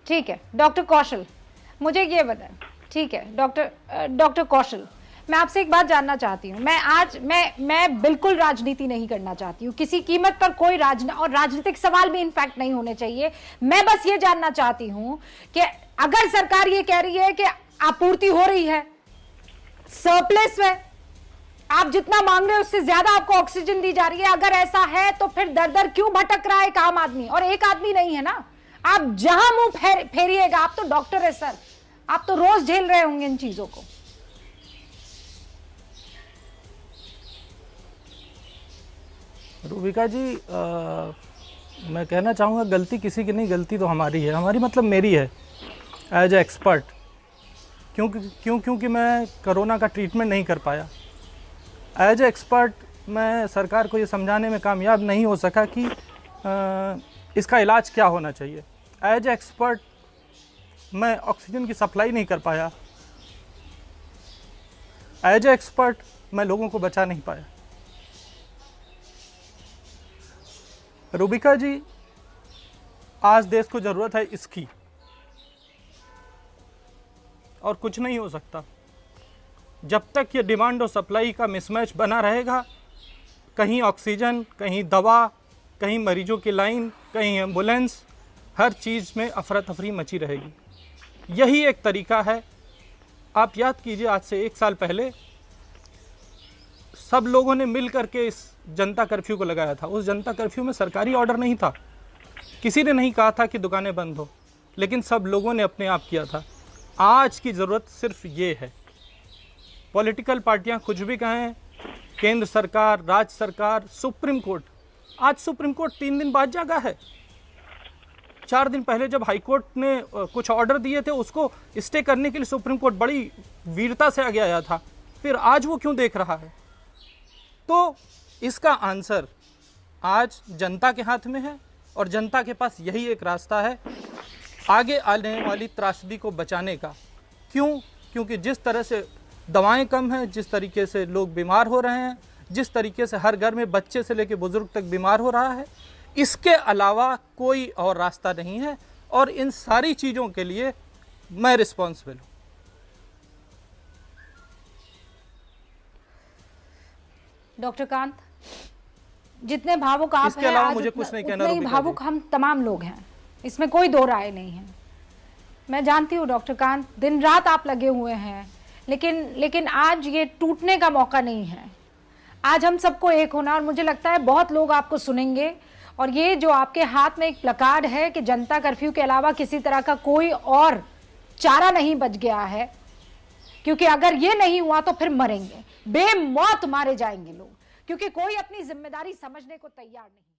ठीक है डॉक्टर कौशल, मुझे ये बताएं। ठीक है डॉक्टर कौशल, मैं आपसे एक बात जानना चाहती हूँ। मैं बिल्कुल राजनीति नहीं करना चाहती हूँ किसी कीमत पर, कोई और राजनीतिक सवाल भी इनफैक्ट नहीं होने चाहिए। मैं बस ये जानना चाहती हूँ कि अगर सरकार ये कह रही है कि आपूर्ति हो रही है, सरप्लस में, आप जितना मांग रहे हो उससे ज्यादा आपको ऑक्सीजन दी जा रही है, अगर ऐसा है तो फिर दर दर क्यों भटक रहा है एक आम आदमी? और एक आदमी नहीं है ना, आप जहां मुंह फेरिएगा, आप तो डॉक्टर है सर, आप तो रोज झेल रहे होंगे इन चीजों को। रूबिका जी, मैं कहना चाहूँगा गलती किसी की नहीं, गलती तो हमारी है। हमारी मतलब मेरी है एज ए एक्सपर्ट। क्योंकि मैं कोरोना का ट्रीटमेंट नहीं कर पाया। एज ए एक्सपर्ट मैं सरकार को ये समझाने में कामयाब नहीं हो सका कि इसका इलाज क्या होना चाहिए। एज ए एक्सपर्ट मैं ऑक्सीजन की सप्लाई नहीं कर पाया। एज ए एक्सपर्ट मैं लोगों को बचा नहीं पाया। रूबिका जी, आज देश को ज़रूरत है इसकी, और कुछ नहीं हो सकता जब तक ये डिमांड और सप्लाई का मिसमैच बना रहेगा। कहीं ऑक्सीजन, कहीं दवा, कहीं मरीजों की लाइन, कहीं एम्बुलेंस, हर चीज़ में अफरा तफरी मची रहेगी। यही एक तरीका है। आप याद कीजिए, आज से 1 साल पहले सब लोगों ने मिल करके इस जनता कर्फ्यू को लगाया था। उस जनता कर्फ्यू में सरकारी ऑर्डर नहीं था, किसी ने नहीं कहा था कि दुकानें बंद हो, लेकिन सब लोगों ने अपने आप किया था। आज की ज़रूरत सिर्फ ये है। पॉलिटिकल पार्टियां कुछ भी कहें, केंद्र सरकार, राज्य सरकार, सुप्रीम कोर्ट, आज सुप्रीम कोर्ट 3 दिन बाद जागा है। 4 दिन पहले जब हाई कोर्ट ने कुछ ऑर्डर दिए थे, उसको स्टे करने के लिए सुप्रीम कोर्ट बड़ी वीरता से आगे आया था। फिर आज वो क्यों देख रहा है? तो इसका आंसर आज जनता के हाथ में है, और जनता के पास यही एक रास्ता है आगे आने वाली त्रासदी को बचाने का। क्यों? क्योंकि जिस तरह से दवाएं कम हैं, जिस तरीके से लोग बीमार हो रहे हैं, जिस तरीके से हर घर में बच्चे से लेकर बुजुर्ग तक बीमार हो रहा है, इसके अलावा कोई और रास्ता नहीं है। और इन सारी चीज़ों के लिए मैं रिस्पॉन्सिबल हूँ। डॉक्टर कांत, जितने भावुक आप इसके अलावा मुझे कुछ नहीं कहना। उतने भावुक हम तमाम लोग हैं, इसमें कोई दो राय नहीं है। मैं जानती हूँ डॉक्टर कांत, दिन रात आप लगे हुए हैं, लेकिन आज ये टूटने का मौका नहीं है। आज हम सबको एक होना, और मुझे लगता है बहुत लोग आपको सुनेंगे। और ये जो आपके हाथ में एक प्लकार्ड है कि जनता कर्फ्यू के अलावा किसी तरह का कोई और चारा नहीं बच गया है, क्योंकि अगर ये नहीं हुआ तो फिर मरेंगे, बेमौत मारे जाएंगे लोग, क्योंकि कोई अपनी जिम्मेदारी समझने को तैयार नहीं।